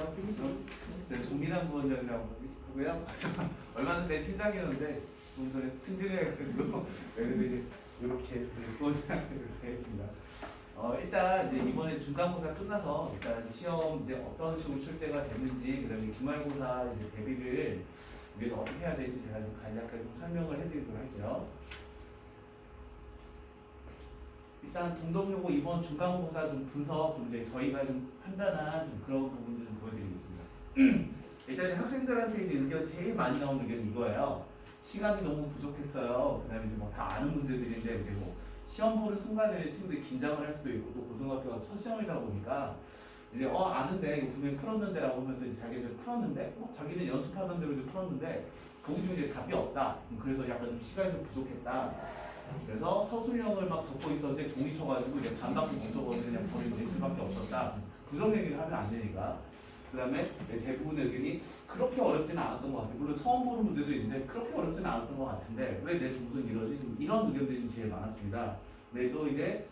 안녕하세요. 네, 정민환 부원장이라고 하고요. 얼마 전에 팀장이었는데 좀 전에 승진해가지고 그래서 이제 이렇게 부원장을 했습니다. 일단 이제 이번에 중간고사 끝나서 일단 시험 이제 어떤 식으로 출제가 됐는지 그다음에 기말고사 이제 대비를 위해서 어떻게 해야 될지 제가 좀 간략하게 좀 설명을 해드리도록 할게요. 일단 동덕요고 이번 중간고사 좀 분석 좀 이제 저희가 좀 판단한 좀 그런 부분들 좀 보여드리겠습니다. 일단 학생들한테 이제 의견 제일 많이 나오는 의견이 이거예요. 시간이 너무 부족했어요. 그다음에 이제 뭐 다 아는 문제들인데 이제 뭐 시험 보는 순간에 친구들이 긴장을 할 수도 있고 또 고등학교가 첫 시험이다 보니까 이제 아는데 이거 분명히 풀었는데라고 하면서 이제 자기가 이제 풀었는데 자기는 연습하던 대로 이제 풀었는데 거기 좀 이제 답이 없다. 그래서 약간 좀 시간이 좀 부족했다. 그래서 서술형을 막 적고 있었는데 종이 쳐가지고 이제 반밖에 못 적어서 그냥 버리고 넷을밖에 없었다. 그런 얘기를 하면 안 되니까. 그 다음에 대부분의 의견이 그렇게 어렵지는 않았던 것 같아요. 물론 처음 보는 문제도 있는데 그렇게 어렵지는 않았던 것 같은데 왜 내 점수는 이러지? 이런 의견들이 제일 많았습니다. 근데 또 이제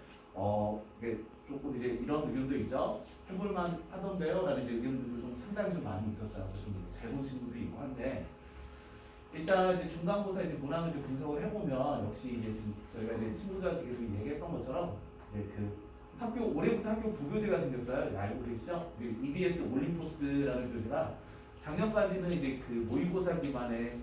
이제 조금 이제 이런 의견도 있죠. 해볼만 하던데요? 라는 이제 의견들도 좀 상당히 좀 많이 있었어요. 좀 잘 본 친구도 있고 한데 일단 이제 중간고사 이제 문항을 이제 분석을 해보면 역시 이제 지금 저희가 이제 친구들한테 계속 얘기했던 것처럼 이제 그 학교 올해부터 학교 부교재가 생겼어요. 알고 계시죠? 이제 EBS 올림포스라는 교재가 작년까지는 이제 그 모의고사 기반의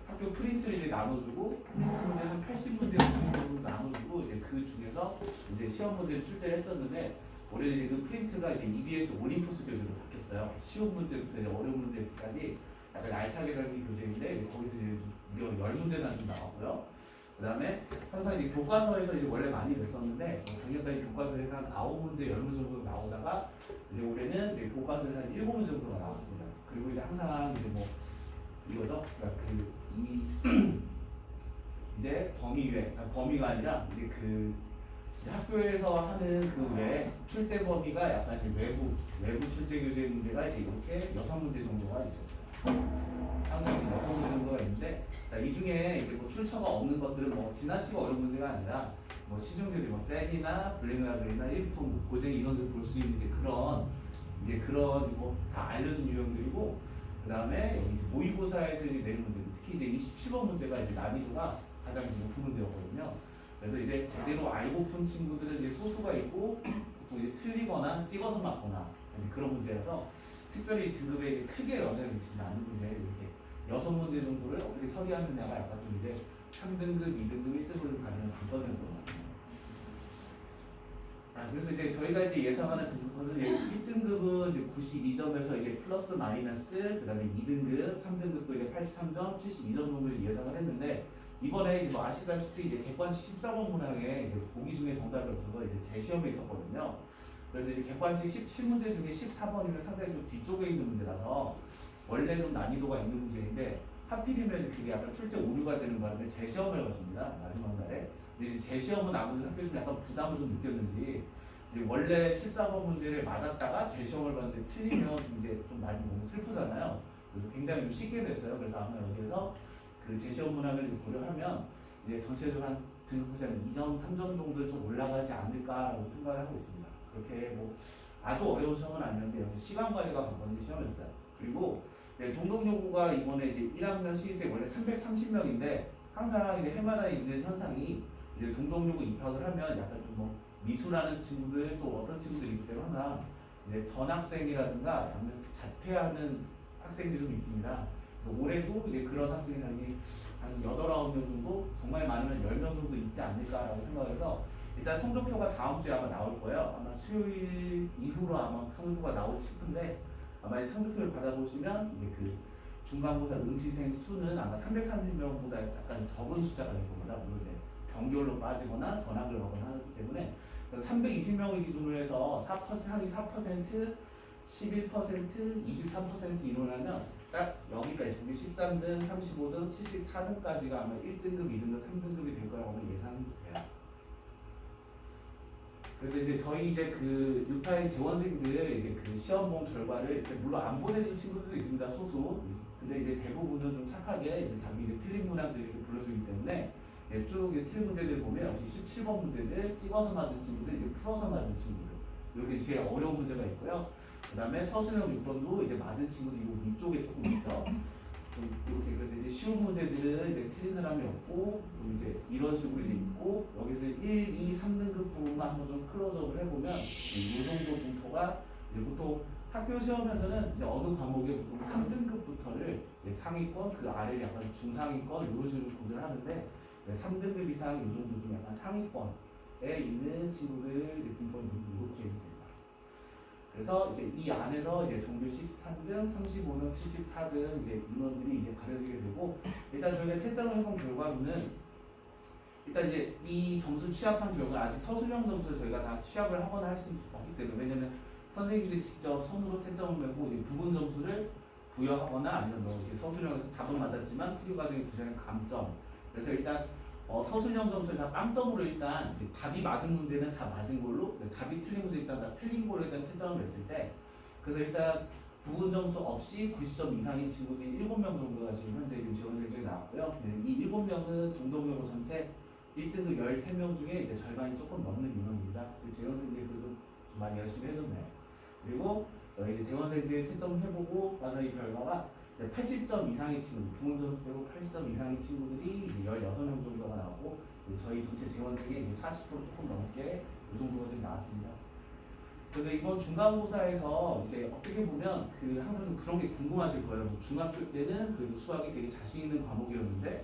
학교 프린트를 이제 나눠주고 프린트 문제 한 80문제 정도 나눠주고 이제 그 중에서 이제 시험 문제를 출제를 했었는데 올해 이제 그 프린트가 이제 EBS 올림포스 교재로 바뀌었어요. 쉬운 문제부터 이제 어려운 문제까지 약간 알차게 달린 교재인데 거기서 이제 무려 10문제나 좀 나왔고요. 그 다음에 항상 이제 교과서에서 이제 원래 많이 냈었는데 작년까지 교과서에서 한 9문제, 10문제 정도 나오다가 이제 올해는 이제 교과서에서 한 7문제 정도가 나왔습니다. 그리고 이제 항상 이제 뭐 이거죠. 그러니까 이제 범위가 아니라 이제 이제 학교에서 하는 그 외에 출제 범위가 약간 이제 외부 출제 교재 문제가 이제 이렇게 6문제 정도가 있었어요. 항상 이제 6문제 정도가 있는데 이 중에 이제 뭐 출처가 없는 것들은 뭐 지나치고 어려운 문제가 아니라 뭐 시중교재 뭐 셀이나 블랙라벨이나 일품 고쟁이 이런 데 볼 수 있는 이제 그런 뭐 다 알려진 유형들이고 그 다음에 여기 이제 모의고사에서 이제 내는 문제들 특히 이제 27번 문제가 이제 난이도가 가장 높은 문제였거든요. 그래서 이제 제대로 알고 푼 친구들은 이제 소수가 있고 보통 이제 틀리거나 찍어서 맞거나 이제 그런 문제여서 특별히 등급에 이제 크게 영향을 미치지 않는 문제 이렇게 6문제 정도를 어떻게 처리하느냐가 약간 좀 이제 3등급, 2등급, 1등급을 가리는 관건이었던 것 같아요. 그래서 이제 저희가 이제 예상하는 것은 1등급은 이제 92점에서 이제 플러스 마이너스, 그다음에 2등급, 3등급도 이제 83점, 72점 정도 예상을 했는데 이번에 이제 뭐 아시다시피 이제 객관식 14번 문항에 이제 보기 중에 정답이 없어서 이제 재시험에 있었거든요. 그래서 이제 객관식 17문제 중에 14번이면 상당히 좀 뒤쪽에 있는 문제라서 원래 좀 난이도가 있는 문제인데 하필이면 그게 약간 출제 오류가 되는 바람에 재시험을 봤습니다. 마지막 날에. 근데 이제 재시험은 아무래도 학교에서 약간 부담을 좀 느꼈는지 이제 원래 14번 문제를 맞았다가 재시험을 봤는데 틀리면 이제 좀 많이 너무 슬프잖아요. 그래서 굉장히 좀 쉽게 됐어요. 그래서 아마 여기에서 그 재시험 문항을 고려하면 이제 전체적으로 한 등급이 한 2점, 3점 정도 좀 올라가지 않을까라고 생각을 하고 있습니다. 그렇게 뭐 아주 어려운 시험은 아니었는데 역시 시간 관리가 관건인 시험이었어요. 그리고 동덕여고가 이번에 이제 1학년 시세 원래 330명인데 항상 이제 해마다 있는 현상이 이제 동덕여고 입학을 하면 약간 좀 뭐 미술하는 친구들 또 어떤 친구들이 있기 때문에 항상 이제 전학생이라든가 아니면 자퇴하는 학생들이 좀 있습니다. 올해도 이제 그런 학생이 한 8, 9명 정도 정말 많으면 10명 정도 있지 않을까라고 생각해서 일단 성적표가 다음 주에 아마 나올 거예요. 아마 수요일 이후로 아마 성적표가 나오지 싶은데 아마 성적표를 받아보시면 이제 그 중간고사 응시생 수는 아마 330명보다 약간 적은 숫자가 될 겁니다. 물론 이제 병결로 빠지거나 전학을 가거나 하기 때문에 320명을 기준으로 해서 4%, 11%, 23% 이론하면 딱 여기까지 13등, 35등, 74등까지가 아마 1등급, 2등급, 3등급이 될 거라고 예상돼요. 그래서 이제 저희 이제 그 유타인 재원생들 이제 그 시험 본 결과를 물론 안 보내준 친구들도 있습니다. 소수. 근데 이제 대부분은 좀 착하게 이제 자기 이제 틀린 문항들 이렇게 불러주기 때문에 쭉 틀린 문제들 보면 역시 17번 문제들 찍어서 맞은 친구들, 이제 풀어서 맞은 친구들 이렇게 제일 어려운 문제가 있고요. 그 다음에 서술형 6번도 이제 맞은 친구도 요 위쪽에 조금 있죠. 이렇게 그래서 이제 쉬운 문제들은 이제 틀린 사람이 없고 또 이제 이런 식으로 이제 있고 여기서 1, 2, 3등급 부분만 한번 좀 클로즈업을 해보면 이 정도 분포가 이제 보통 학교 시험에서는 이제 어느 과목에 보통 3등급부터를 상위권 그 아래 약간 중상위권 이런 식으로 구별하는데 3등급 이상 이 정도 좀 약간 상위권에 있는 친구들 이제 분포는 이렇게 됩니다. 그래서 이제 이 안에서 이제 정규 13등, 35등, 74등 이제 인원들이 이제 가려지게 되고 일단 저희가 채점을 해본 결과로는 일단 이제 이 점수 취합한 결과 아직 서술형 점수를 저희가 다 취합을 하거나 할 수 없기 때문에 왜냐면 선생님들이 직접 손으로 채점을 하고 이제 부분 점수를 부여하거나 아니면 뭐 이제 서술형에서 답은 맞았지만 풀이 과정에 부여하는 감점 그래서 일단 서술형 점수를 다 빵점으로 일단 이제 답이 맞은 문제는 다 맞은 걸로 답이 틀린 문제 일단 다 틀린 걸로 일단 채점을 했을 때 그래서 일단 부분 점수 없이 90점 이상인 친구들이 7명 정도가 지금 현재 지원 성적이 나왔고요. 이 7명은 동덕여고 전체 1등급 13명 중에 이제 절반이 조금 넘는 인원입니다. 재원생들이 그래도 좀 많이 열심히 해줬네요. 그리고 이제 재원생들 채점을 해보고 나서 이 결과가 80점 이상의 친구, 부분 점수 빼고 80점 이상의 친구들이 이제 16명 정도가 나오고 저희 전체 지원생의 이제 40% 조금 넘게 이 정도가 지금 나왔습니다. 그래서 이번 중간고사에서 이제 어떻게 보면 그 항상 그런 게 궁금하실 거예요. 뭐 중학교 때는 그래도 수학이 되게 자신 있는 과목이었는데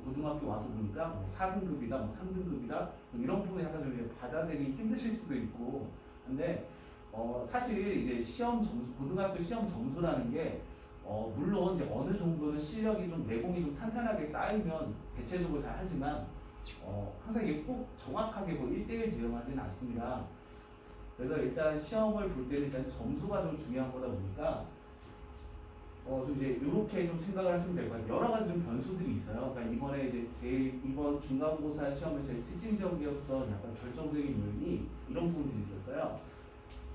고등학교 와서 보니까 뭐 4등급이다, 뭐 3등급이다 이런 부분이 약간 좀 받아들이기 힘드실 수도 있고 근데 사실 이제 시험 점수, 고등학교 시험 점수라는 게 물론 이제 어느 정도는 실력이 좀 내공이 좀 탄탄하게 쌓이면 대체적으로 잘 하지만 항상 이게 꼭 정확하게 뭐 1대1 대응하지는 않습니다. 그래서 일단 시험을 볼 때는 일단 점수가 좀 중요한 거다 보니까 좀 이제 이렇게 좀 생각을 하시면 될 것 같아요. 여러 가지 좀 변수들이 있어요. 그러니까 이번에 이제 제일 이번 중간고사 시험에 제일 특징적이었던 약간 결정적인 요인이 이런 부분들이 있었어요.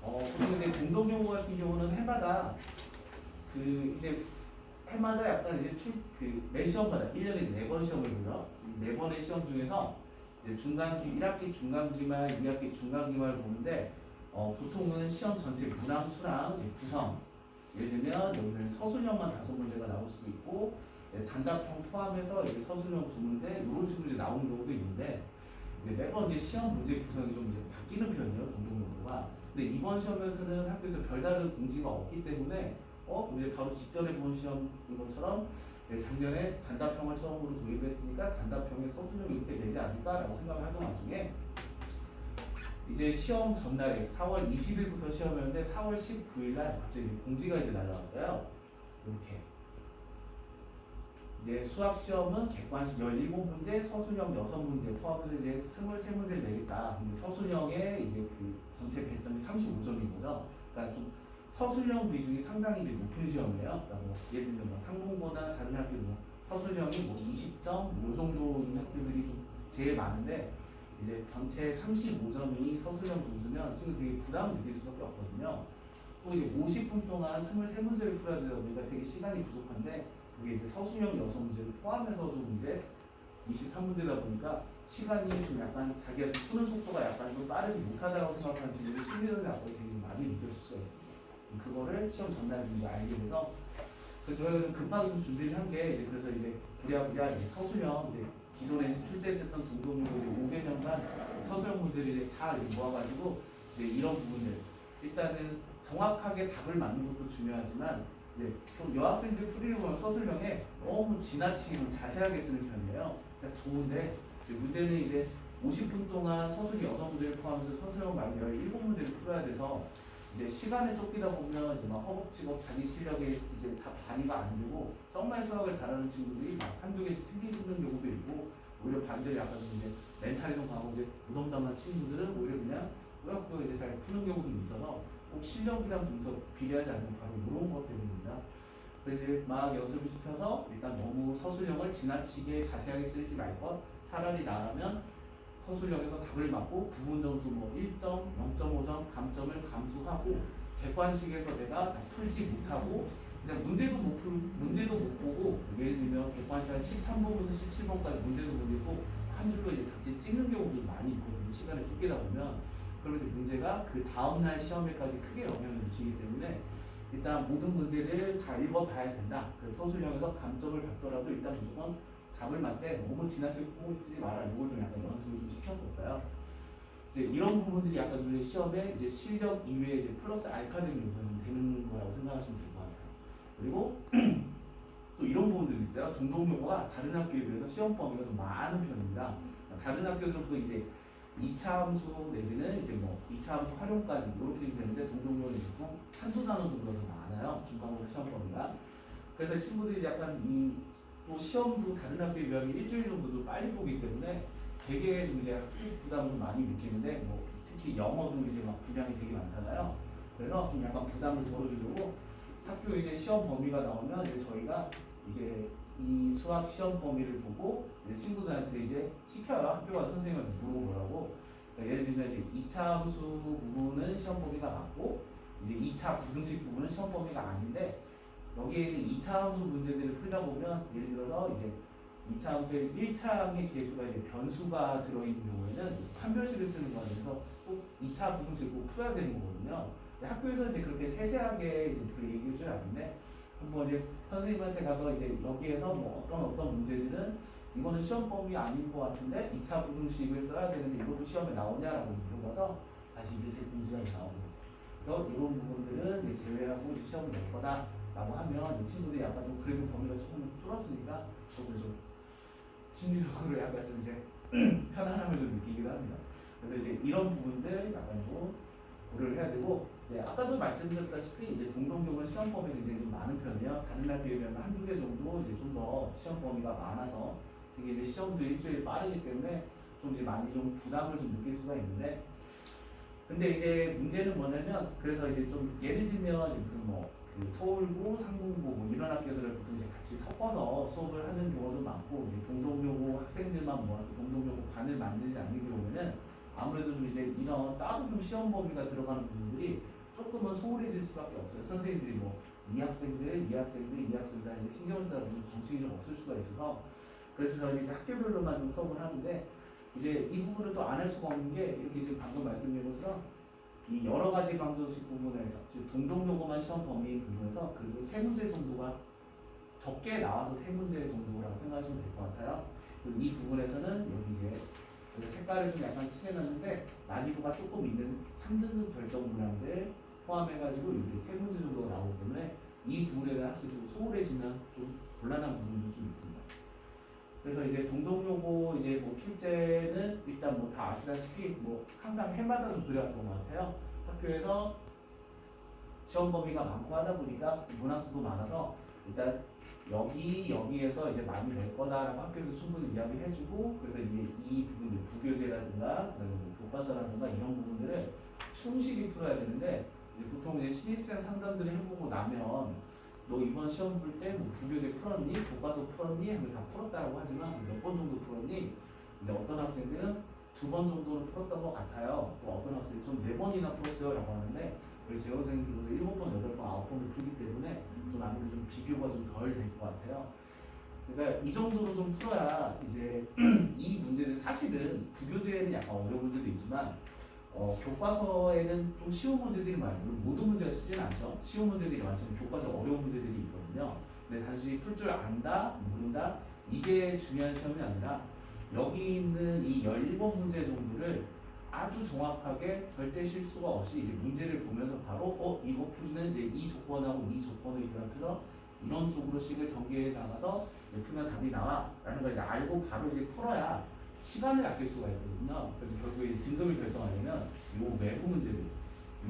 보통 이제 공동용어 같은 경우는 해마다 그 이제 해마다 약간 이제 매 시험마다 1년에 4번 시험을 보요. 4번의 시험 중에서 이제 중간기 1학기 중간기말, 2학기 중간기말 보는데 보통은 시험 전체 문항, 수랑, 구성 예를 들면 여기서는 서술형만 5문제가 나올 수도 있고 단답형 포함해서 이제 서술형 2문제 이런 식으로 이제 나오는 경우도 있는데 이제 매번 이제 시험 문제 구성이 좀 이제 바뀌는 편이에요. 동동용어가. 근데 이번 시험에서는 학교에서 별다른 공지가 없기 때문에 이제 바로 직전에 본 시험인 것처럼 작년에 단답형을 처음으로 도입을 했으니까 단답형의 서술형이 이렇게 되지 않을까라고 생각을 하던 와중에 이제 시험 전날에 4월 20일부터 시험이었는데 4월 19일날 갑자기 이제 공지가 이제 날라왔어요. 이렇게 이제 수학 시험은 객관식 17문제, 서술형 6문제 포함해서 이제 23문제를 내겠다. 근데 서술형의 이제 그 전체 배점이 35점인 거죠. 그러니까 좀 서술형 비중이 상당히 이제 높은 시험이에요. 그러니까 뭐 예를 들면 뭐 상공고나 다른 학교도 뭐 서술형이 뭐 20점 요 정도 있는 학교들이 좀 제일 많은데 이제 전체 35점이 서술형 점수면 지금 되게 부담을 느낄 수밖에 없거든요. 또 이제 50분 동안 23문제를 풀어야 되다 보니까 되게 시간이 부족한데 그게 이제 서술형 6문제를 포함해서 좀 이제 23문제다 보니까 시간이 좀 약간 자기가 좀 푸는 속도가 약간 좀 빠르지 못하다고 생각하는 친구들이 심리적인 압박이 되게 많이 느꼈을 수가 있습니다. 그거를 시험 전날에 좀 이제 알게 돼서 그래서 저희가 좀 급하게 좀 준비를 한 게 이제 그래서 이제 부랴부랴 이제 서술형 이제 기존에 출제됐던 동동용어 이제 5개년간 서술형 문제를 이제 다 이제 모아가지고 이제 이런 부분들 일단은 정확하게 답을 맞는 것도 중요하지만 이제 좀 여학생들 풀이를 보면 서술형에 너무 지나치게 좀 자세하게 쓰는 편이에요. 그러니까 좋은데 문제는 이제 50분 동안 서술 6문제를 포함해서 서술형 말고 17문제를 풀어야 돼서 이제 시간에 쫓기다 보면 이제 막 허겁지겁 자기 실력에 이제 다 발휘가 안 되고 정말 수학을 잘하는 친구들이 막 한두 개씩 틀리는 경우도 있고 오히려 반대로 약간 좀 이제 멘탈이 좀 강하고 이제 무덤덤한 친구들은 오히려 그냥 꾸역꾸역 이제 잘 푸는 경우도 있어서 꼭 실력이랑 점수 비례하지 않는 바로 이런 것 때문입니다. 그래서 이제 막 연습을 시켜서 일단 너무 서술형을 지나치게 자세하게 쓰지 말 것 차라리 나가면 서술형에서 답을 맞고 부분 점수 뭐 1점, 0.5점 감점을 감수하고 객관식에서 내가 다 풀지 못하고 그냥 문제도 못 보고 예를 들면 객관식 한 13번부터 17번까지 문제도 못 읽고 한 줄로 이제 답지 찍는 경우도 많이 있거든요. 시간을 쫓기다 보면 그러면 이제 문제가 그 다음날 시험에까지 크게 영향을 미치기 때문에 일단 모든 문제를 다 읽어봐야 된다. 그래서 서술형에서 감점을 받더라도 일단 무조건 답을 맞되 너무 지나치게 콩을 쓰지 마라. 이걸 좀 약간 연습을 좀 시켰었어요. 이제 이런 부분들이 약간 좀 시험에 이제 실력 이외에 이제 플러스 알파적인 요소는 되는 거라고 생각하시면 될 것 같아요. 그리고 또 이런 부분들이 있어요. 동동요거가 다른 학교에 비해서 시험 범위가 좀 많은 편입니다. 다른 학교들은 이제 2차 함수 내지는 이제 뭐 2차 함수 활용까지 이렇게 되는데 동동요는 보통 한두 단원 정도가 더 많아요. 중간고사 시험 범위가. 그래서 친구들이 약간 또 시험도 다른 학교에 비하면 일주일 정도도 빨리 보기 때문에 되게 좀 이제 학습 부담을 많이 느끼는데 뭐 특히 영어도 이제 막 분량이 되게 많잖아요. 그래서 좀 약간 부담을 덜어주려고 학교 이제 시험 범위가 나오면 이제 저희가 이제 이 수학 시험 범위를 보고 이제 친구들한테 이제 시켜요. 학교가 선생님한테 물어보라고. 그러니까 예를 들면 이제 2차 함수 부분은 시험 범위가 맞고 이제 2차 부등식 부분은 시험 범위가 아닌데 여기에 이제 2차 함수 문제들을 풀다 보면 예를 들어서 이제 2차 함수의 1차항의 개수가 이제 변수가 들어있는 경우에는 판별식을 쓰는 거라 그래서 꼭 2차 부등식을 꼭 풀어야 되는 거거든요. 학교에서 이제 그렇게 세세하게 이제 그 얘기해 주지 않는데 한번 이제 선생님한테 가서 이제 여기에서 뭐 어떤 문제들은 이거는 시험 범위 아닌 것 같은데 2차 부등식을 써야 되는데 이것도 시험에 나오냐라고 물어봐서 다시 이제 제 공지가 나오는 거죠. 그래서 이런 부분들은 이제 제외하고 이제 시험 낼 거다라고 하면 이제 친구들이 약간 좀 그래도 범위가 조금 줄었으니까 조금 좀 심리적으로 약간 좀 이제 편안함을 좀 느끼기도 합니다. 그래서 이제 이런 부분들 약간 좀 고려를 해야 되고 이제 아까도 말씀드렸다시피 이제 동동요는 시험 범위가 굉장히 좀 많은 편이에요. 다른 학교에 비하면 한두 개 정도 이제 좀 더 시험 범위가 많아서 되게 이제 시험도 일주일 빠르기 때문에 좀 이제 많이 좀 부담을 좀 느낄 수가 있는데 근데 이제 문제는 뭐냐면 그래서 이제 좀 예를 들면 이제 무슨 뭐 그 서울고 상공고 뭐 이런 학교들을 보통 이제 같이 섞어서 수업을 하는 경우도 많고 이제 동동요고 학생들만 모아서 동동요고 반을 만들지 않는 경우에는 아무래도 좀 이제 이런 따로 좀 시험 범위가 들어가는 부분들이 조금은 소홀해질 수밖에 없어요. 선생님들이 뭐 이 학생들, 이 학생들, 이 학생들 이제 신경을 써서 정신이 좀 없을 수가 있어서 그래서 저희 이제 학교별로만 좀 수업을 하는데 이제 이 부분을 또 안 할 수가 없는 게 이렇게 지금 방금 말씀드린 것처럼 이 여러 가지 방정식 부분에서 동동요거만 시험 범위 부분에서 그래도 세 문제 정도가 적게 나와서 세 문제 정도라고 생각하시면 될 것 같아요. 그리고 이 부분에서는 여기 이제 제가 색깔을 좀 약간 칠해놨는데 난이도가 조금 있는 3등급 결정 문항들 포함해가지고 이렇게 세 문제 정도가 나오기 때문에 이 부분에 대한 학습이 좀 소홀해지면 좀 곤란한 부분도 좀 있습니다. 그래서 이제 동동요고 이제 뭐 출제는 일단 뭐 다 아시다시피 뭐 항상 해마다 좀 그래왔던 것 같아요. 학교에서 시험 범위가 많고 하다 보니까 문항수도 많아서 일단 여기에서 이제 많이 낼 거다라고 학교에서 충분히 이야기를 해주고 그래서 이제 이 부분들 부교재라든가 그다음에 뭐 교과서라든가 이런 부분들을 충실히 풀어야 되는데 이제 보통 이제 신입생 상담들을 해보고 나면 너 이번 시험 볼 때 뭐 부교재 풀었니? 교과서 풀었니? 하면 다 풀었다고 하지만 몇 번 정도 풀었니? 이제 어떤 학생들은 2번 정도는 풀었던 것 같아요. 또 어떤 학생이 좀 4번이나 풀었어요 라고 하는데 우리 재원생들도 7번, 8번, 9번을 풀기 때문에 좀 아무래도 좀 비교가 좀 덜 될 것 같아요. 그러니까 이 정도로 좀 풀어야 이제 이 문제는 사실은 부교재에는 약간 어려운 문제도 있지만 교과서에는 좀 쉬운 문제들이 많아요. 모든 문제가 쉽지는 않죠. 쉬운 문제들이 많지만 교과서 어려운 문제들이 있거든요. 근데 단순히 풀 줄 안다, 모른다 이게 중요한 시험이 아니라 여기 있는 이 17문제 정도를 아주 정확하게 절대 실수가 없이 이제 문제를 보면서 바로 이거 풀이는 이제 이 조건하고 이 조건을 결합해서 이런 쪽으로 식을 전개해 나가서 풀면 답이 나와라는 걸 이제 알고 바로 이제 풀어야 시간을 아낄 수가 있거든요. 그래서 결국에 등급을 결정하려면 요 외부 문제들,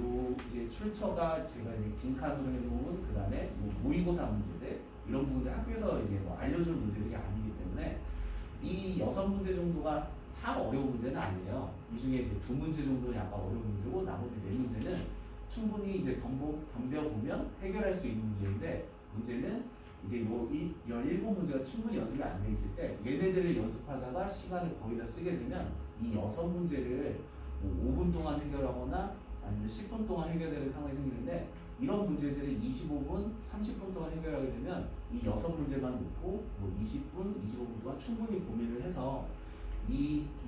요 이제 출처가 제가 이제 빈칸으로 해놓은 그 다음에 모의고사 문제들 이런 부분들 학교에서 이제 뭐 알려주는 문제들이 아니기 때문에 이 6문제 정도가 다 어려운 문제는 아니에요. 이 중에 이제 2문제 정도는 약간 어려운 문제고 나머지 4문제는 충분히 이제 덤벼보면 해결할 수 있는 문제인데 문제는 이제 요 17문제가 충분히 연습이 안 돼 있을 때 얘네들을 연습하다가 시간을 거의 다 쓰게 되면 이 6문제를 뭐 5분 동안 해결하거나 아니면 10분 동안 해결되는 상황이 생기는데 이런 문제들을 25분, 30분 동안 해결하게 되면 이 6문제만 놓고 뭐 20분, 25분 동안 충분히 고민을 해서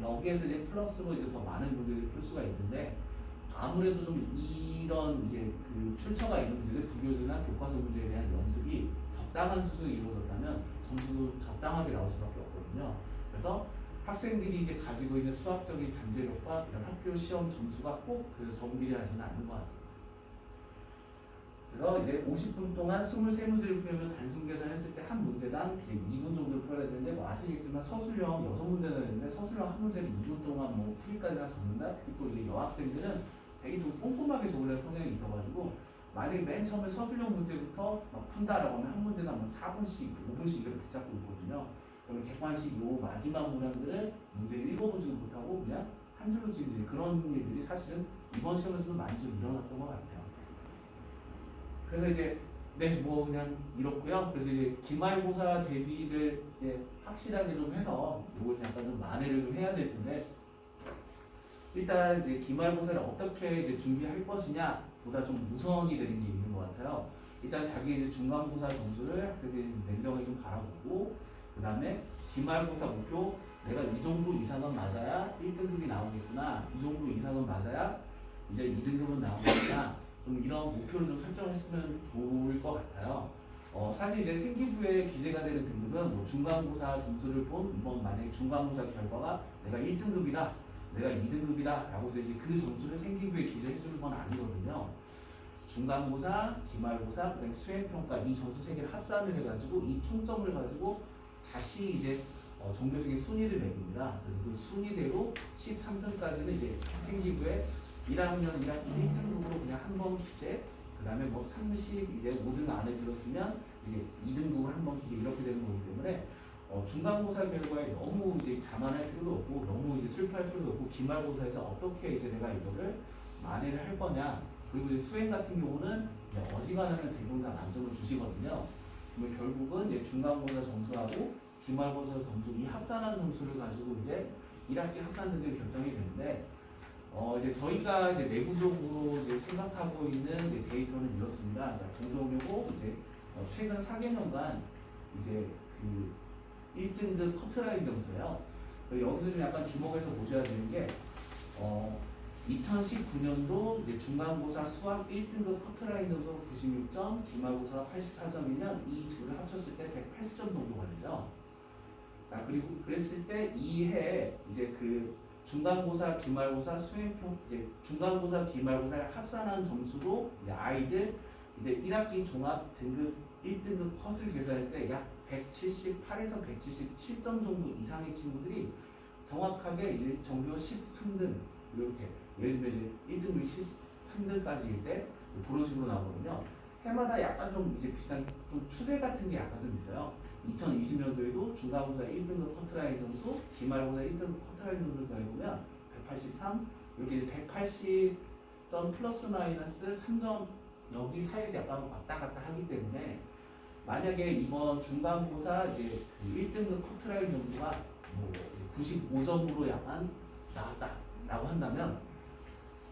여기에서 이제 플러스로 이제 더 많은 문제를 풀 수가 있는데 아무래도 좀 이런 이제 그 출처가 있는 문제들, 부교재나 교과서 문제에 대한 연습이 적당한 수준이 이루어졌다면 점수도 적당하게 나올 수밖에 없거든요. 그래서 학생들이 이제 가지고 있는 수학적인 잠재력과 그다음 학교 시험 점수가 꼭 그래서 정비례하지는 않는 것 같습니다. 그래서 이제 50분 동안 23문제를 풀면 단순 계산했을 때 한 문제당 이제 2분 정도 풀어야 되는데 뭐 아시겠지만 서술형 6문제나 되는데 서술형 한 문제를 2분 동안 뭐 풀이까지 다 적는다. 특히 또 이제 여학생들은 되게 좀 꼼꼼하게 적으려는 성향이 있어가지고 만약에 맨 처음에 서술형 문제부터 막 푼다라고 하면 한 문제당 뭐 4분씩, 5분씩 이렇게 붙잡고 있거든요. 그러면 객관식 요 마지막 문항들을 문제를 읽어보지도 못하고 그냥 한 줄로 찍는 그런 일들이 사실은 이번 시험에서는 많이 좀 일어났던 것 같아요. 그래서 이제 네 뭐 그냥 이렇고요. 그래서 이제 기말고사 대비를 이제 확실하게 좀 해서 이걸 약간 좀 만회를 좀 해야 될 텐데 일단 이제 기말고사를 어떻게 이제 준비할 것이냐 보다 좀 우선이 되는 게 있는 것 같아요. 일단 자기 이제 중간고사 점수를 학생들이 냉정하게 좀 바라보고 그 다음에 기말고사 목표 내가 이 정도 이상은 맞아야 1등급이 나오겠구나, 이 정도 이상은 맞아야 이제 2등급은 나오겠구나, 좀 이런 목표를 좀 설정했으면 좋을 것 같아요. 사실 이제 생기부에 기재가 되는 등급은 뭐 중간고사 점수를 본 이번 만약에 중간고사 결과가 내가 1등급이다, 내가 2등급이다 라고 해서 이제 그 점수를 생기부에 기재해 주는 건 아니거든요. 중간고사, 기말고사, 그다음에 수행평가 이 점수 세 개를 합산을 해가지고 이 총점을 가지고 다시 이제 전교생의 순위를 매깁니다. 그래서 그 순위대로 13등까지는 이제 생기부에 1학년 1등급으로 그냥 한 번 기재, 그 다음에 뭐 30 이제 5등 안에 들었으면 이제 2등급을 한 번 기재 이렇게 되는 거기 때문에 중간고사 결과에 너무 이제 자만할 필요도 없고 너무 이제 슬퍼할 필요도 없고 기말고사에서 어떻게 이제 내가 이거를 만회를 할 거냐, 그리고 이제 수행 같은 경우는 이제 어지간하면 대부분 다 만점을 주시거든요. 그러면 결국은 이제 중간고사 점수하고 기말고사 점수 이 합산한 점수를 가지고 이제 1학기 합산 등급이 결정이 되는데 이제 저희가 이제 내부적으로 이제 생각하고 있는 이제 데이터는 이렇습니다. 그러니까 동종이고 이제 최근 4개년간 이제 그 1등급 커트라인 점수예요. 여기서 좀 약간 주목해서 보셔야 되는 게 2019년도 이제 중간고사 수학 1등급 커트라인 점수 96점, 기말고사 84점이면 이 둘을 합쳤을 때 180점 정도가 되죠. 자, 그리고 그랬을 때 이 해 이제 그 중간고사, 기말고사, 수행평 이제 중간고사, 기말고사를 합산한 점수로 이제 아이들 이제 1학기 종합 등급 1등급 컷을 계산했을 때 약 178에서 177점 정도 이상의 친구들이 정확하게 이제 전교 13등 이렇게 예를 들면 이제 1등급이 13등까지일 때 그런 식으로 나오거든요. 해마다 약간 좀 이제 비슷한 좀 추세 같은 게 약간 좀 있어요. 2020년도에도 중간고사 1등급 커트라인 점수, 기말고사 1등급 커트라인 점수를 더해보면 183 이렇게 180점 플러스 마이너스 3점 여기 사이에서 약간 왔다 갔다 하기 때문에 만약에 이번 중간고사 이제 그 1등급 커트라인 점수가 뭐 95점으로 약간 나왔다라고 한다면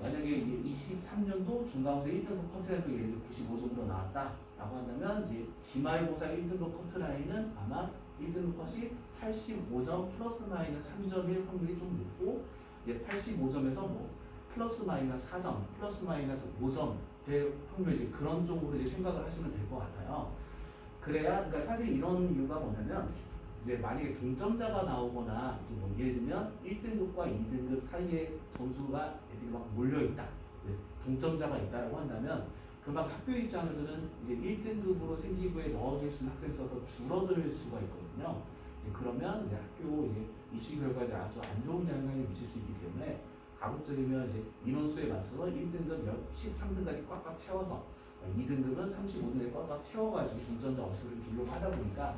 만약에 이제 23년도 중간고사 1등급 커트라인에서 예를 들어 95점으로 나왔다라고 한다면 이제 기말고사 1등급 커트라인은 아마 1등급 컷이 85점 플러스 마이너스 3점일 확률이 좀 높고 이제 85점에서 뭐 플러스 마이너스 4점 플러스 마이너스 5점 될 확률 이제 그런 쪽으로 이제 생각을 하시면 될 것 같아요. 그래야 그러니까 사실 이런 이유가 뭐냐면 이제 만약에 동점자가 나오거나 뭐 예를 들면 1등급과 2등급 사이에 점수가 애들이 막 몰려있다, 동점자가 있다고 한다면 그만 학교 입장에서는 이제 1등급으로 생기부에 넣어줄 수 있는 학생 수가 더 줄어들 수가 있거든요. 이제 그러면 이제 학교 이제 입시 결과에 아주 안 좋은 영향을 미칠 수 있기 때문에 가급적이면 이제 인원수에 맞춰서 1등급 13등까지 꽉꽉 채워서 2등급은 35등에 꽉꽉 채워가지고 동점자 어식을 주려고 하다 보니까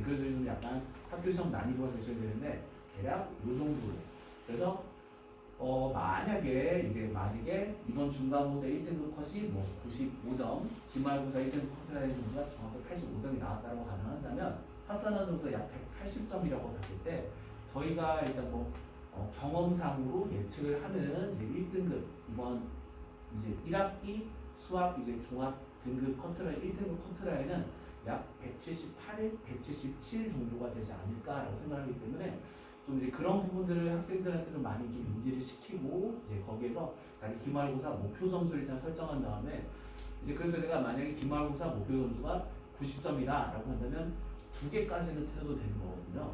그래서 좀 약간 학교 시험 난이도가 되셔야 되는데 대략 요 정도로. 그래서 만약에 이번 중간고사 1등급 컷이 뭐 95점, 기말고사 1등급 컷이라는 점수가 정확히 85점이 나왔다고 가정한다면 합산한 점수가 약 180점이라고 봤을 때 저희가 일단 뭐 경험상으로 예측을 하는 이제 1등급 이번 이제 1학기 수학 이제 종합 등급 커트라인 1등급 커트라인은 약 178, 177 정도가 되지 않을까라고 생각하기 때문에 좀 이제 그런 부분들을 학생들한테 좀 많이 좀 인지를 시키고 이제 거기에서 자기 기말고사 목표 점수를 일단 설정한 다음에 이제 그래서 내가 만약에 기말고사 목표 점수가 90점이다라고 한다면 2개까지는 틀려도 되는 거거든요.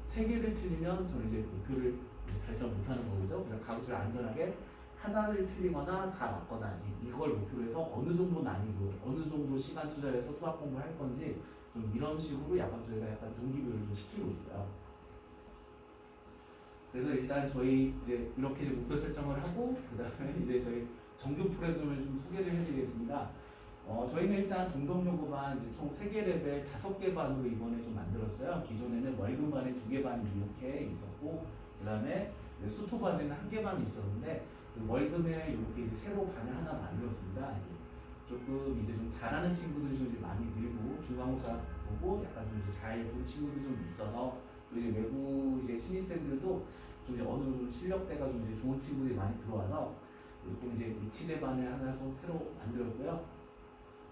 3개를 틀리면 저는 이제 목표를 이제 달성 못하는 거죠. 그래서 가급적 안전하게 하나를 틀리거나 다 맞거나 이걸 목표로 해서 어느 정도 난이도, 어느 정도 시간 투자해서 수학 공부를 할 건지 좀 이런 식으로 약간 저희가 약간 동기부여를 좀 시키고 있어요. 그래서 일단 저희 이제 이렇게 이제 목표 설정을 하고 그다음에 이제 저희 정규 프로그램을 좀 소개를 해드리겠습니다. 저희는 일단 동덕요구반 이제 총 3개 레벨 5개 반으로 이번에 좀 만들었어요. 기존에는 월급반에 2개 반이 이렇게 있었고 그다음에 수토반에는 1개 반이 있었는데 그 월급에 이렇게 이제 새로 반을 하나 만들었습니다. 이제 조금 이제 좀 잘하는 친구들이 좀 이제 많이 늘고 중간고사 보고 약간 좀 이제 잘 본 친구들 좀 있어서 또 이제 외부 이제 신입생들도 좀 이제 어느 정도 실력대가 좀 이제 좋은 친구들이 많이 들어와서 조금 이제 위치대반을 하나 좀 새로 만들었고요.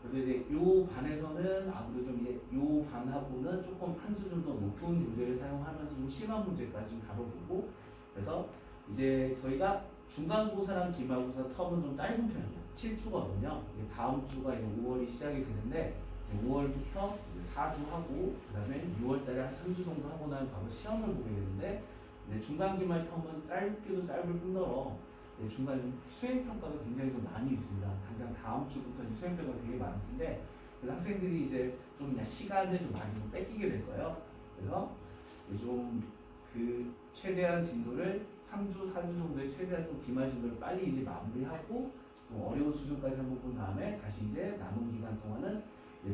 그래서 이제 요 반에서는 아무래도 좀 이제 요 반하고는 조금 한 수준 더 높은 교재를 사용하면서 좀 심한 문제까지 좀 다뤄보고 그래서 이제 저희가 중간고사랑 기말고사 텀은 좀 짧은 편이에요. 7주거든요. 이제 다음 주가 이제 5월이 시작이 되는데 이제 5월부터 이제 4주 하고 그다음에 6월달에 한 3주 정도 하고 나면 바로 시험을 보게 되는데 이제 중간 기말 텀은 짧게도 짧을 뿐더러 중간 수행평가가 굉장히 좀 많이 있습니다. 당장 다음 주부터 이제 수행평가가 되게 많을 텐데 그래서 학생들이 이제 좀 그냥 시간을 좀 많이 좀 뺏기게 될 거예요. 그래서 좀 그 최대한 진도를 3주, 4주 정도의 최대한 좀 기말 진도를 빨리 이제 마무리하고 좀 어려운 수준까지 한번 본 다음에 다시 이제 남은 기간 동안은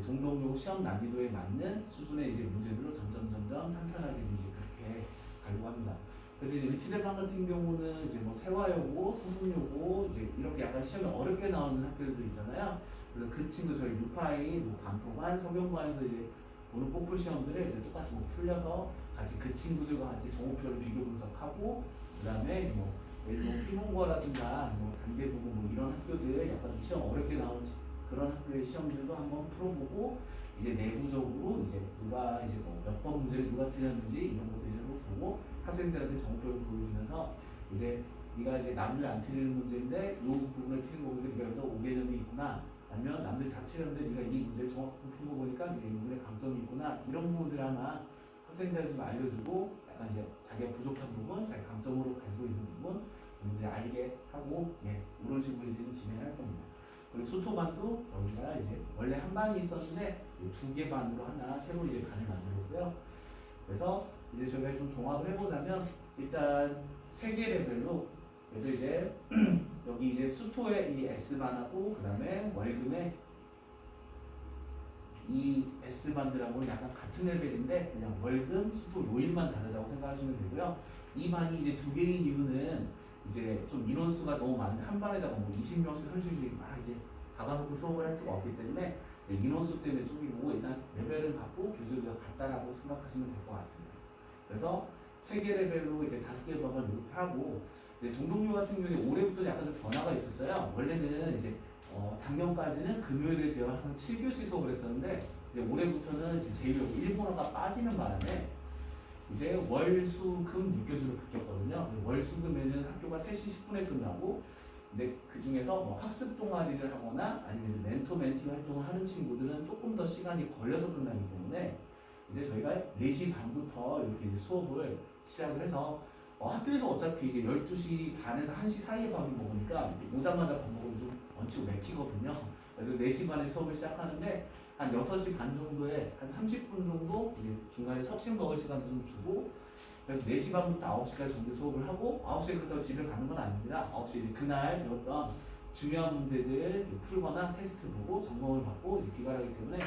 동덕요구 시험 난이도에 맞는 수준의 이제 문제들로 점점 탄탄하게 이제 그렇게 가려고 합니다. 그래서 이제 위치대반 같은 경우는 이제 뭐 세화여고, 서문여고 이제 이렇게 약간 시험이 어렵게 나오는 학교들도 있잖아요. 그래서 그 친구 저희 루파이, 뭐 반포반, 성균관에서 이제 보는 뽀풀 시험들을 이제 똑같이 뭐 풀려서 같이 그 친구들과 같이 정오표를 비교 분석하고 그다음에 이제 뭐 예를 들어 필mon고라든가 뭐 단계부고 뭐 이런 학교들 약간 좀 시험 어렵게 나오는 그런 학교의 시험들도 한번 풀어보고 이제 내부적으로 이제 누가 이제 뭐 몇 번 문제를 누가 틀렸는지 이런 것들을 보고 학생들한테 정보를 보여주면서 이제 네가 이제 남들 안 틀리는 문제인데 이 부분을 틀린 거 보니까 네가 여기서 오개념이 있구나 아니면 남들 다 틀렸는데 네가 이 문제를 정확히 푼 거 보니까 네가 이 부분에 강점이 있구나 이런 부분들 하나 학생들한테 좀 알려주고 약간 이제 자기가 부족한 부분, 자기 강점으로 가지고 있는 부분 좀 이제 알게 하고 이런 식으로 지금 진행할 겁니다. 그리고 수토반도 저희가 이제 원래 한 반이 있었는데 2개 반으로 하나 새로 이제 반을 만들었고요. 그래서 이제 저희가 좀 종합을 해보자면 일단 3개 레벨로 그래서 이제 여기 이제 수토에 이 S반하고 그 다음에 월금에 이 S반들하고는 약간 같은 레벨인데 그냥 월금, 수토 요일만 다르다고 생각하시면 되고요. 이 반이 이제 2개인 이유는 이제 좀 인원수가 너무 많은데 한 반에다가 뭐 20명씩 30명씩 막 이제 박아놓고 수업을 할 수가 없기 때문에 인원수 때문에 쪼개고 일단 레벨을 갖고 교재가 같다라고 생각하시면 될 것 같습니다. 그래서 3개 레벨로 이제 5개 반을 이렇게 하고 이제 동동요 같은 경우에 올해부터 약간 좀 변화가 있었어요. 원래는 이제 작년까지는 금요일에 제가 항상 7교시 수업을 했었는데 이제 올해부터는 이제 제1 일본어가 빠지는 바람에 이제 월, 수, 금 6교시로 바뀌었거든요. 월, 수, 금에는 학교가 3시 10분에 끝나고 근데 그 중에서 뭐 학습 동아리를 하거나 아니면 이제 멘토 멘티 활동을 하는 친구들은 조금 더 시간이 걸려서 끝나기 때문에 이제 저희가 4시 반부터 이렇게 이제 수업을 시작을 해서 학교에서 어차피 이제 12시 반에서 1시 사이에 밥을 먹으니까 오자마자 밥 먹으면 좀 얹히고 맥히거든요. 그래서 4시 반에 수업을 시작하는데 한 6시 반 정도에 한 30분 정도 중간에 석신 먹을 시간도 좀 주고 그래서 4시 반부터 9시까지 정도 수업을 하고 9시에 그렇다고 집에 가는 건 아닙니다. 9시에 이제 그날 배웠던 중요한 문제들 풀거나 테스트 보고 점검을 받고 이제 귀가하기 때문에